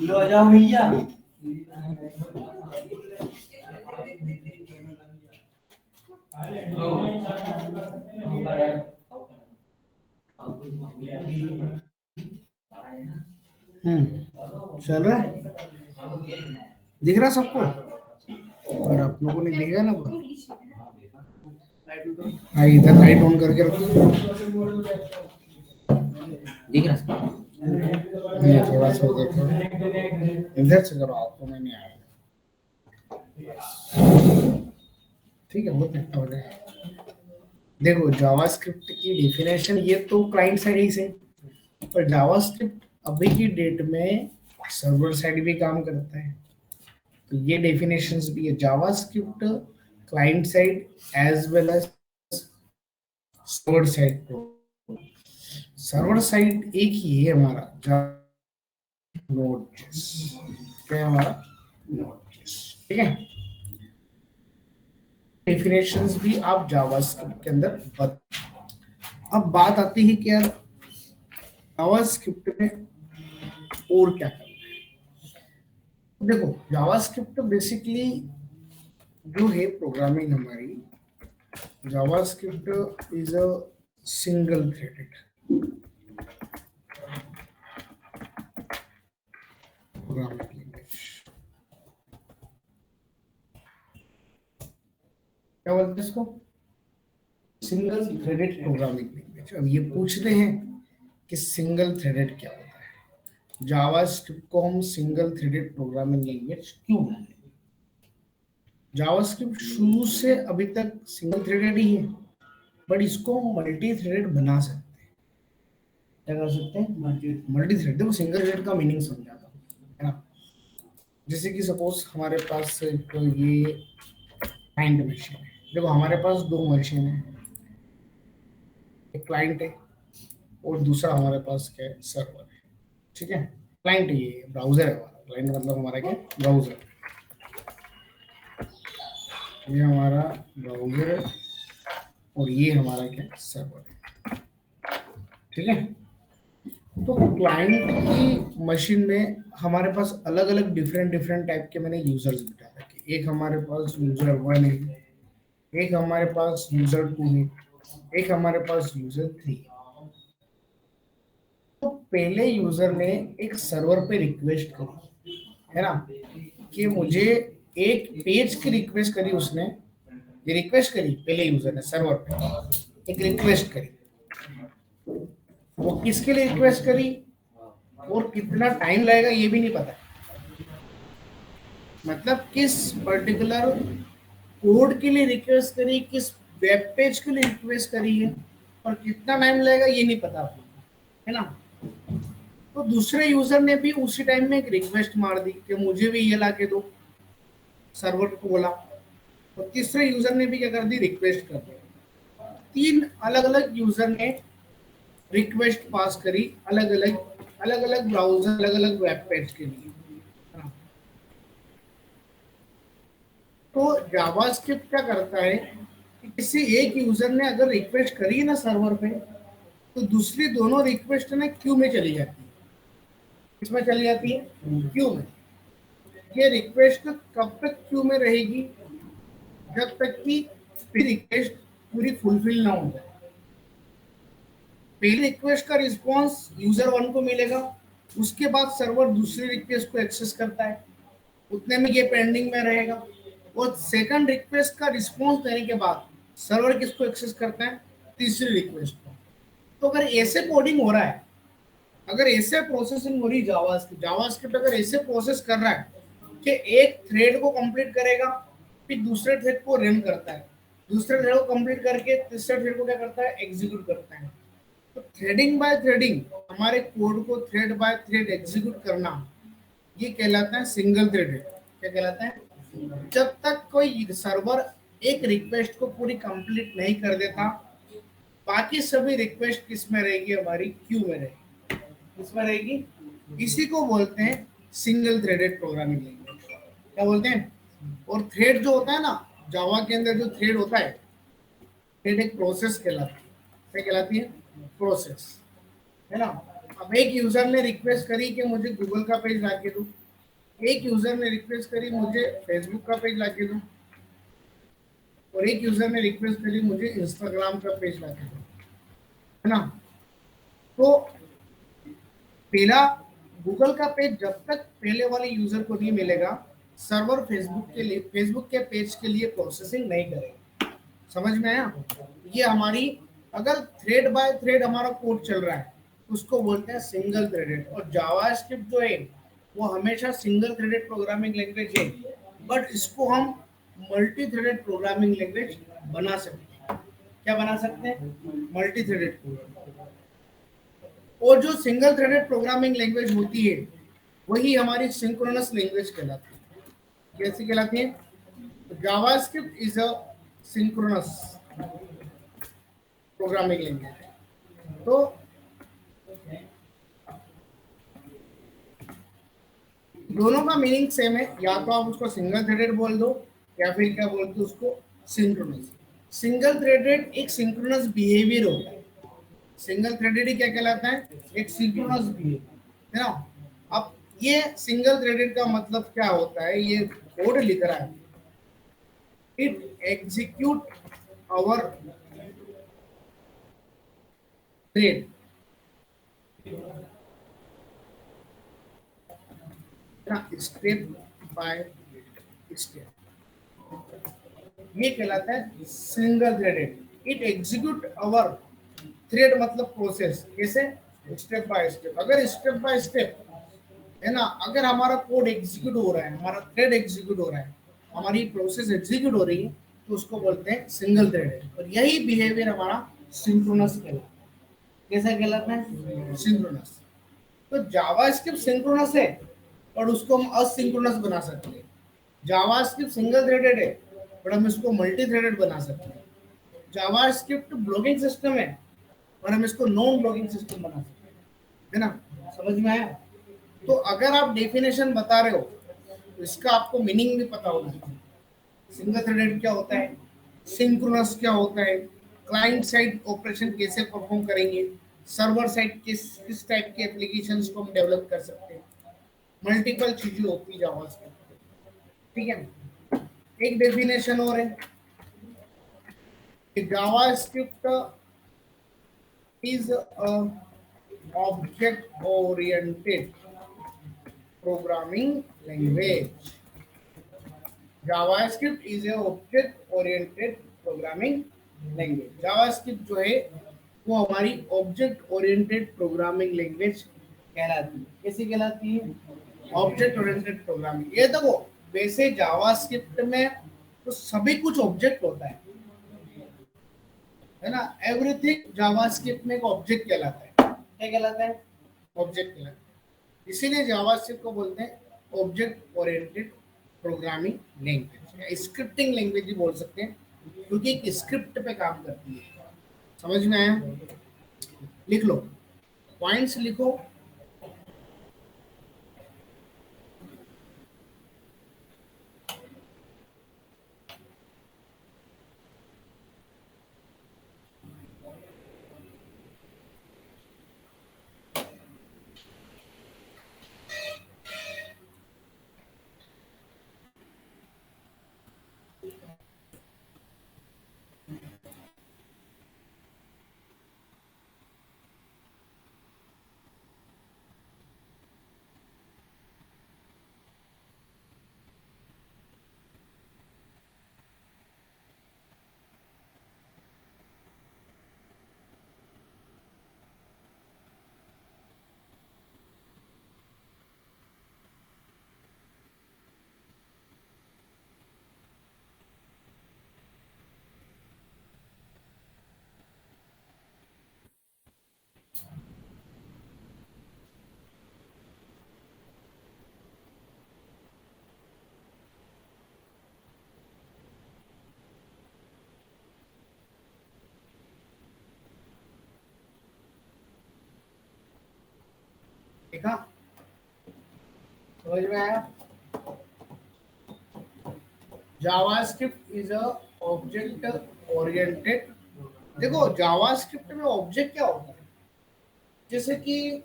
लो आ जाओ भैया। चल रहा है, दिख रहा सबको और आप लोगों ने देखा ना। हाँ, इधर लाइट ऑन करके रखो। दिख रहा नहीं, थोड़ा सा देखो, इधर से करो, आपको मैं नहीं आ रहा। ठीक है, बहुत अच्छा हो जाएगा। देखो, जावास्क्रिप्ट की डेफिनेशन ये तो क्लाइंट साइड ही से, पर जावास्क्रिप्ट अभी की डेट में सर्वर साइड भी काम करता है। तो ये डेफिनेशंस भी है, JavaScript client side as well as server side. Server side एक ही है हमारा, नोड.जेएस, क्या है हमारा, नोड.जेएस। ठीक है, डेफिनेशंस भी आप जावास्क्रिप्ट के अंदर अब बात आती है कि यार जावास्क्रिप्ट में और क्या करना है। देखो, जावास्क्रिप्ट बेसिकली जो है प्रोग्रामिंग हमारी, JavaScript is a single threaded programming language. क्या बोलते हैं इसको, सिंगल थ्रेडेड प्रोग्रामिंग लैंग्वेज। अब ये पूछते हैं कि सिंगल थ्रेडेड क्या होता है, जावास्क्रिप्ट को हम सिंगल थ्रेडेड प्रोग्रामिंग लैंग्वेज क्यों बोलते हैं। जावास्क्रिप्ट शुरू से अभी तक सिंगल थ्रेडेड ही है, बट इसको मल्टी थ्रेडेड बना सकते हैं। क्या कर सकते हैं, मल्टी थ्रेड। देखो, सिंगल थ्रेड का मीनिंग समझाता हूँ, है ना। जैसे कि सपोज हमारे पास एक ये क्लाइंट मशीन है। देखो, हमारे पास दो मशीन है, एक क्लाइंट है और दूसरा हमारे पास क्या है, सर्वर है। ठीक है, क्लाइंट ये ब्राउजर है हमारा, क्लाइंट मतलब हमारा क्या, ब्राउजर। ये हमारा ब्राउजर है और ये हमारा क्या, सर्वर है। ठीक है, तो क्लाइंट की मशीन में हमारे पास अलग अलग डिफरेंट डिफरेंट टाइप के मैंने यूजर्स बिठा रखे। एक हमारे पास यूजर 1 है, एक हमारे पास यूजर 2 है, एक हमारे पास यूजर 3 है। तो पहले यूजर ने एक सर्वर पे रिक्वेस्ट करी, है ना, कि मुझे एक पेज की रिक्वेस्ट करी उसने। ये रिक्वेस्ट करी पहले यूजर ने सर्वर पे, एक रिक्वेस्ट करी। वो किसके लिए रिक्वेस्ट करी और कितना टाइम लगेगा ये भी नहीं पता। मतलब किस पर्टिकुलर कोड के लिए रिक्वेस्ट करी, किस वेब पेज के लिए रिक्वेस्ट करी है, और कितना टाइम लगेगा ये नहीं पता आपको, है ना। तो दूसरे यूजर ने भी उसी टाइम में एक रिक्वेस्ट मार दी कि मुझे भी ये ला के दो, सर्वर को बोला। तो तीसरे यूजर ने भी क्या कर दी, रिक्वेस्ट कर दी। तीन अलग अलग यूजर ने रिक्वेस्ट पास करी, अलग अलग ब्राउजर, अलग अलग वेब पेज के लिए। तो जावास्क्रिप्ट क्या करता है कि किसी एक यूजर ने अगर रिक्वेस्ट करी है ना सर्वर पे, तो दूसरी दोनों रिक्वेस्ट ना क्यू में चली जाती है। किसमें चली जाती है, क्यू में। ये रिक्वेस्ट कब तक क्यू में रहेगी, जब तक कि रिक्वेस्ट पूरी फुलफिल ना हो जाए। पहली रिक्वेस्ट का रिस्पॉन्स यूजर 1 को मिलेगा, उसके बाद सर्वर दूसरी रिक्वेस्ट को एक्सेस करता है, उतने में ये पेंडिंग में रहेगा। और सेकंड रिक्वेस्ट का रिस्पॉन्स देने के बाद सर्वर किसको एक्सेस करता है, तीसरी रिक्वेस्ट को। तो अगर ऐसे कोडिंग हो रहा है, अगर ऐसे प्रोसेसिंग हो रही, जावास्क्रिप्ट अगर ऐसे प्रोसेस कर रहा है कि एक थ्रेड को कंप्लीट करेगा, फिर दूसरे थ्रेड को रन करता है, दूसरे थ्रेड को कंप्लीट करके तीसरे थ्रेड को क्या करता है, एग्जीक्यूट करता है। तो थ्रेडिंग बाय थ्रेडिंग हमारे कोड को थ्रेड बाय थ्रेड एग्जीक्यूट करना, ये कहलाता है सिंगल थ्रेडेड। क्या कहलाता है, जब तक कोई सर्वर एक रिक्वेस्ट को पूरी कंप्लीट नहीं कर देता, बाकी सभी रिक्वेस्ट किस में रहेगी, हमारी क्यू में रहेगी। किसमें रहेगी, इसी को बोलते हैं सिंगल थ्रेडेड प्रोग्रामिंग लैंग्वेज। क्या बोलते हैं। और थ्रेड जो होता है ना, जावा के अंदर जो थ्रेड होता है, थ्रेड एक प्रोसेस कहलाती है। क्या कहलाती है, प्रोसेस, है ना। अब एक यूजर ने रिक्वेस्ट करी कि मुझे गूगल का पेज ला के दो, एक यूजर ने रिक्वेस्ट करी मुझे फेसबुक का पेज ला के दो, और एक यूजर ने रिक्वेस्ट करी मुझे इंस्टाग्राम का पेज ला के दो, है ना। तो पहला गूगल का पेज जब तक पहले वाले यूजर को नहीं मिलेगा, सर्वर फेसबुक के पेज के लिए प्रोसेसिंग नहीं करेगा। समझ में आया? ये हमारी, अगर थ्रेड बाय थ्रेड हमारा कोड चल रहा है उसको बोलते हैं सिंगल थ्रेडेड। और जावास्क्रिप्ट जो है वो हमेशा सिंगल थ्रेडेड प्रोग्रामिंग लैंग्वेज है, बट इसको हम मल्टी थ्रेडेड प्रोग्रामिंग लैंग्वेज बना सकते हैं। क्या बना सकते हैं? Multi threaded. और जो सिंगल थ्रेडेड प्रोग्रामिंग लैंग्वेज होती है वही हमारी सिंक्रोनस लैंग्वेज कहलाती है। कैसी कहलाती है? JavaScript is a synchronous programming language. तो दोनों का मीनिंग सेम है, या तो आप उसको सिंगल थ्रेडेड बोल दो या फिर क्या बोलते हो उसको, सिंक्रोनस। सिंगल थ्रेडेड एक सिंक्रोनस बिहेवियर होता है। सिंगल थ्रेडेड ही क्या कहलाता है? एक सिंक्रोनस बिहेवियर, है ना। अब ये सिंगल थ्रेडेड का मतलब क्या होता है, ये कोड लिख रहा है, it execute our thread, step by step, ये कहलाता है single threaded. It execute our thread मतलब प्रोसेस, कैसे? Step by step. अगर स्टेप बाय स्टेप, है ना, अगर हमारा कोड एग्जीक्यूट हो रहा है, हमारा थ्रेड एग्जीक्यूट हो रहा है, हमारी प्रोसेस एग्जीक्यूट हो रही है, तो उसको बोलते हैं सिंगल थ्रेडेड। और यही बिहेवियर हमारा सिंक्रोनस कहलाता है। कैसा कहलाता है? सिंक्रोनस। तो जावास्क्रिप्ट सिंक्रोनस है और उसको हम असिंक्रोनस बना सकते हैं। जावास्क्रिप्ट सिंगल थ्रेडेड है बट हम इसको मल्टी थ्रेडेड बना सकते हैं। जावास्क्रिप्ट ब्लॉगिंग सिस्टम है और हम इसको नॉन ब्लॉगिंग सिस्टम बना सकते हैं, है ना। समझ में आया? तो अगर आप डेफिनेशन बता रहे हो तो इसका आपको मीनिंग भी पता होना चाहिए। सिंगल थ्रेडेड क्या होता है, सिंक्रोनस क्या होता है, क्लाइंट साइड ऑपरेशन कैसे परफॉर्म करेंगे, सर्वर साइड किस टाइप के एप्लीकेशंस को हम डेवलप कर सकते हैं, मल्टीपल चीजें होती है जावास्क्रिप्ट। ठीक है। एक डेफिनेशन और है कि JavaScript is a object oriented programming language. JavaScript is A object oriented programming language. JavaScript जो है वो हमारी ऑब्जेक्ट ओरिएंटेड प्रोग्रामिंग लैंग्वेज कहलाती है। कैसी कहलाती है? Object oriented programming. ये देखो, वैसे जावास्क्रिप्ट में तो सभी कुछ ऑब्जेक्ट होता है ना। एवरीथिंग जावास्क्रिप्ट में एक ऑब्जेक्ट कहलाता है। क्या कहलाता है? ऑब्जेक्ट कहलाता है। इसीलिए जावास्क्रिप्ट को बोलते हैं ऑब्जेक्ट ओरिएंटेड प्रोग्रामिंग लैंग्वेज या स्क्रिप्टिंग लैंग्वेज भी बोल सकते हैं, क्योंकि एक स्क्रिप्ट पे काम करती है। समझ में आया? लिख लो, पॉइंट्स लिखो। देखा? समझ में आया? JavaScript is a object oriented. देखो, जावास्क्रिप्ट में ऑब्जेक्ट क्या होता है? जैसे कि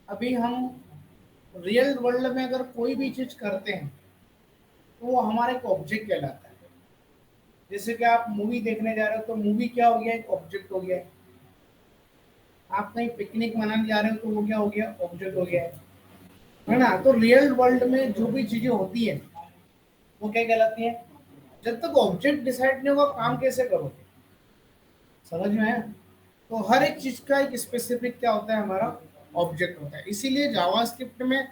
अभी हम रियल वर्ल्ड में अगर कोई भी चीज करते हैं तो वो हमारा एक ऑब्जेक्ट कहलाता है। जैसे कि आप मूवी देखने जा रहे हो तो मूवी क्या हो गया, एक ऑब्जेक्ट हो गया है। आप कहीं पिकनिक मनाने जा रहे हो तो वो क्या हो गया, ऑब्जेक्ट हो गया है ना। तो रियल वर्ल्ड में जो भी चीजें होती है वो क्या कहलाती है। जब तक ऑब्जेक्ट डिसाइड नहीं होगा काम कैसे करोगे, समझ में आया। तो हर एक चीज का एक स्पेसिफिक क्या होता है, हमारा ऑब्जेक्ट होता है। इसीलिए जावास्क्रिप्ट में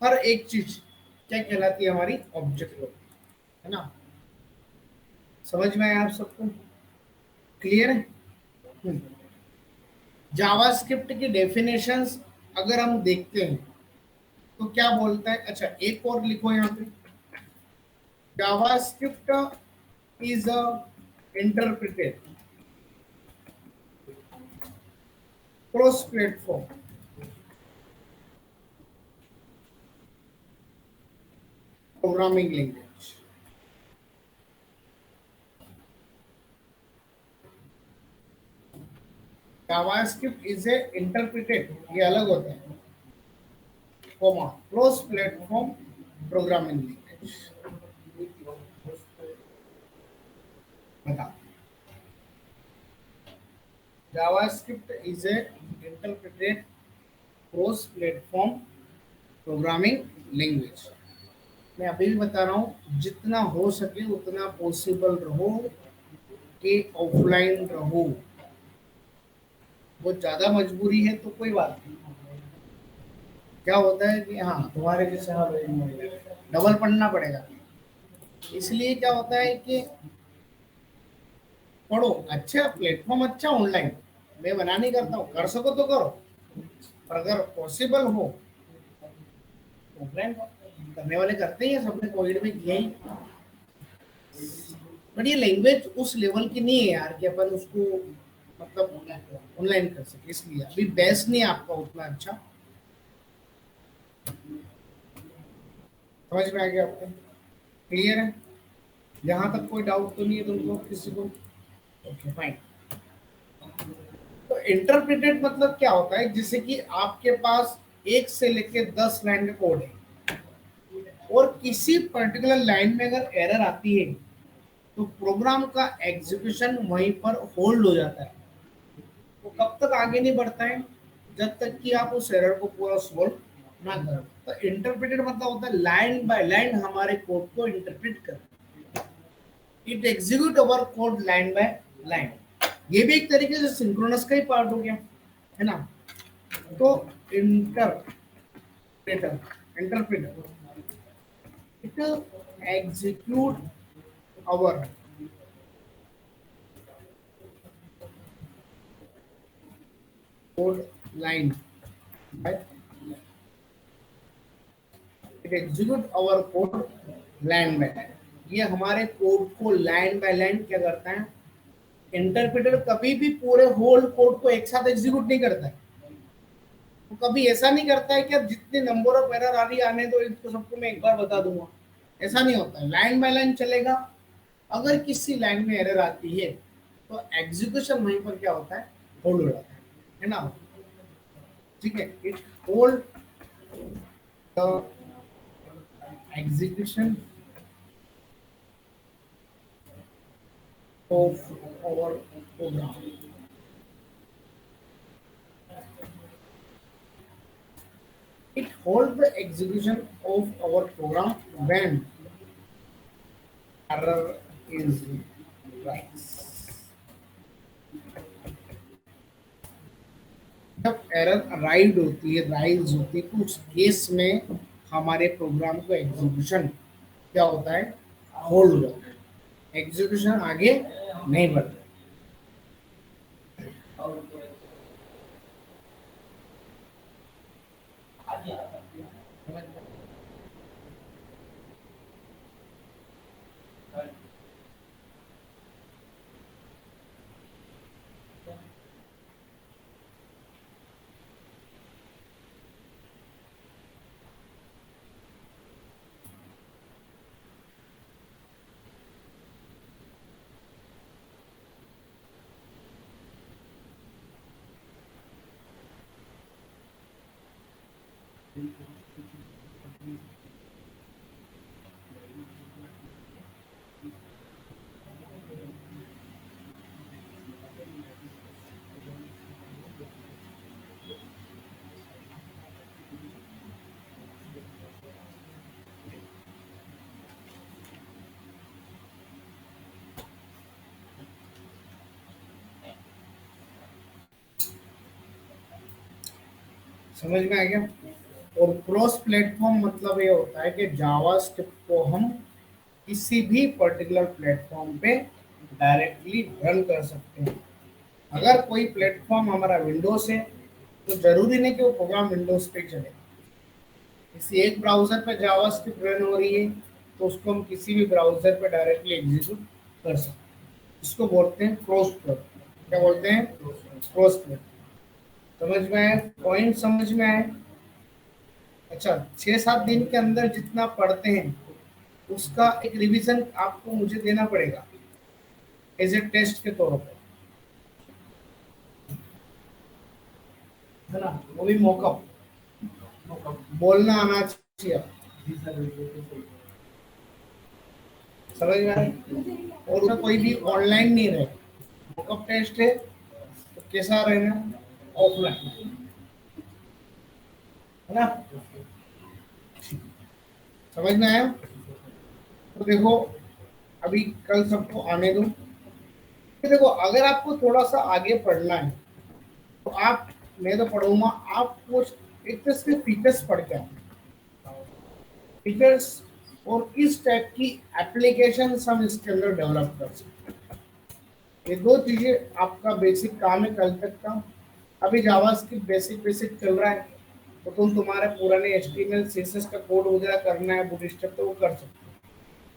हर एक चीज क्या कहलाती है, हमारी ऑब्जेक्ट होती है ना। समझ में आया आप सबको, क्लियर है। जावास्क्रिप्ट की डेफिनेशंस अगर हम देखते हैं तो क्या बोलता है, अच्छा एक और लिखो यहाँ पे। JavaScript is a interpreted cross platform programming language. JavaScript is a interpreted, ये अलग होता है, comma cross platform programming language. बता, JavaScript is a interpreted cross platform programming language. मैं अभी भी बता रहा हूँ, जितना हो सके उतना पॉसिबल रहो कि ऑफलाइन रहो। बहुत ज्यादा मजबूरी है तो कोई बात नहीं। क्या होता है कि हाँ तुम्हारे जैसे हाँ डबल पढ़ना पड़ेगा। इसलिए क्या होता है कि पढ़ो, अच्छा प्लेटफॉर्म अच्छा ऑनलाइन मैं मना नहीं करता हूँ, कर सको तो करो, पर अगर पॉसिबल हो ऑफलाइन करने वाले करते ही हैं, सबने कोविड में किया ही। बट ये लैंग्वेज उस लेवल की नहीं है यार कि अपन उसको मतलब ऑनलाइन कर सके, इसलिए अभी बेस नहीं है आपका उतना अच्छा। समझ में आ गया आपको, क्लियर है। यहाँ तक कोई डाउट तो नहीं है तुमको किसी को, ओके फाइन। तो इंटरप्रेटेड मतलब क्या होता है, जैसे कि आपके पास एक से लेके 10 लाइन का कोड है और किसी पर्टिकुलर लाइन में अगर एरर आती है तो प्रोग्राम का एग्जीक्यूशन वहीं पर होल्ड हो जाता है। वो कब तक आगे नहीं बढ़ता है, जब तक कि आप उस एरर को पूरा सॉल्व ना करो। तो इंटरप्रेटेड मतलब होता है लाइन बाय लाइन हमारे कोड को इंटरप्रेट कर, it execute our code line by line. ये भी एक तरीके से सिंक्रोनस का ही पार्ट हो गया है ना। तो interpreter interpreter it execute our code line by, it execute our code line by line. ये हमारे कोड को लाइन बाय लाइन क्या करता है। इंटरप्रेटर कभी भी पूरे होल कोड को एक साथ एग्जीक्यूट नहीं करता है। वो कभी ऐसा नहीं करता है कि अब जितने नंबर ऑफ एरर आ रही आने दो इनको सबको मैं एक बार बता दूंगा, ऐसा नहीं होता है। लाइन बाय लाइन चलेगा। अगर किसी लाइन में एरर आती है तो एग्जीक्यूशन वहीं पर क्या होता है, होल्ड हो जाता है ना। ठीक है, it hold the execution of our program. It holds the execution of our program when error is rise. जब एरर राइज होती है तो उस केस में हमारे प्रोग्राम का एग्जीक्यूशन क्या होता है, होल्ड हो जाता है। एग्जीक्यूशन आगे नहीं बढ़ता। समझ में आ गया। और क्रॉस प्लेटफॉर्म मतलब ये होता है कि जावास्क्रिप्ट को हम किसी भी पर्टिकुलर प्लेटफॉर्म पे डायरेक्टली रन कर सकते हैं। अगर कोई प्लेटफॉर्म हमारा विंडोज है तो जरूरी नहीं कि वो प्रोग्राम विंडोज पे चले। किसी एक ब्राउजर पे जावास्क्रिप्ट रन हो रही है तो उसको हम किसी भी ब्राउजर पे डायरेक्टली एग्जीक्यूट कर सकते हैं। इसको बोलते हैं क्रॉस प्लेटफॉर्म। क्या बोलते हैं? Cross platform. समझ में आया? पॉइंट समझ में आया? अच्छा, 6-7 दिन के अंदर जितना पढ़ते हैं उसका एक रिवीजन आपको मुझे देना पड़ेगा एज ए टेस्ट के तौर पर, है ना? वो भी मॉकअप बोलना आना चाहिए। समझ में आया? और उसमें कोई भी ऑनलाइन नहीं रहे। मॉकअप टेस्ट है तो कैसा रहना? ऑफलाइन, है ना? समझ में आया? तो देखो, अभी कल सबको आने दो। फिर देखो, अगर आपको थोड़ा सा आगे पढ़ना है तो आप, मैं तो पढ़ूंगा, आप वो एक तरह से फीचर्स पढ़ के आओ। फीचर्स और किस टाइप की एप्लीकेशन हम इसके अंदर डेवलप कर सकते हैं, ये दो चीजें आपका बेसिक काम है कल तक का। अभी जावास्क्रिप्ट बेसिक बेसिक चल रहा है तो तुम्हारे पुराने एचटीएमएल सीएसएस का कोड वगैरह करना है बूटस्ट्रैप तो वो कर सकते हो,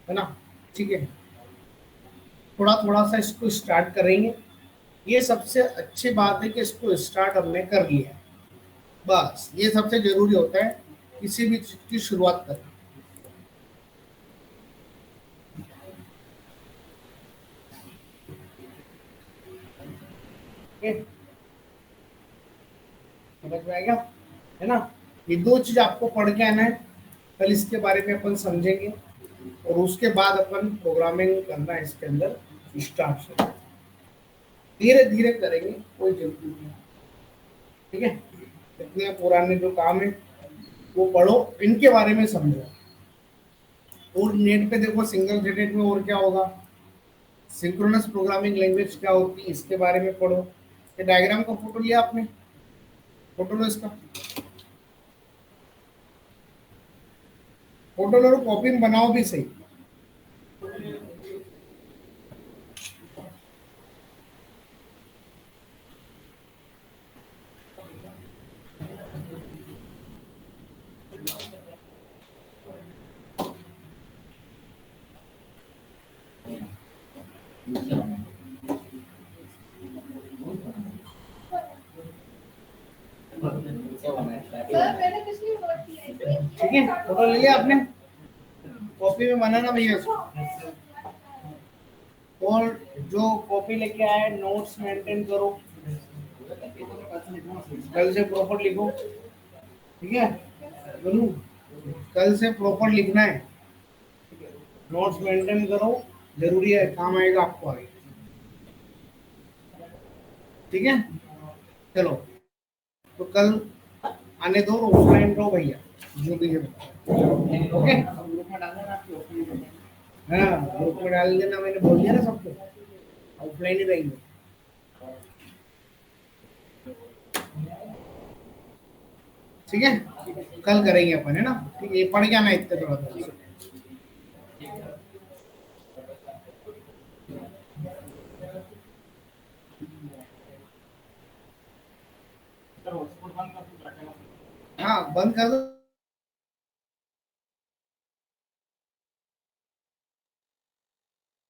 है ना? ठीक है, थोड़ा थोड़ा सा इसको स्टार्ट करेंगे। ये सबसे अच्छी बात है कि इसको स्टार्ट हमने कर लिया है। बस ये सबसे जरूरी होता है किसी भी चीज की शुरुआत करना। ठीक है? समझ में आएगा, है ना? ये दो चीज आपको पढ़ के आना है। कल इसके बारे में अपन समझेंगे और उसके बाद अपन प्रोग्रामिंग करना है इसके अंदर स्टार्ट। धीरे धीरे करेंगे, कोई जल्दी नहीं है। ठीक है, इतने पुराने जो काम है वो पढ़ो, इनके बारे में समझो। और नेट पे देखो सिंगल थ्रेडेड में और क्या होगा, सिंक्रोनस प्रोग्रामिंग लैंग्वेज क्या होती है इसके बारे में पढ़ो। ये डायग्राम का फोटो लिया आपने? फोटो लो इसका, फोटो लो, कॉपी में बनाओ भी सही। ठीक है, फोटो लिया आपने? कॉपी में बनाना भैया इसको। और जो कॉपी लेके आए नोट्स मेंटेन करो, कल से प्रॉपर लिखो। ठीक है बोलू, कल से प्रॉपर लिखना है, नोट्स मेंटेन करो, जरूरी है, काम आएगा आपको आगे। ठीक है, चलो, तो कल आने दो, ऑफलाइन रहो भैया, जो भी है। ओके, हाँ ग्रुप में डाल देना, मैंने बोल दिया ना सबको, ऑफलाइन ही रहेंगे। ठीक है, कल करेंगे अपन, है ना? ठीक है, ये पढ़ के आना इतने थोड़ा सा। हाँ बंद कर दो।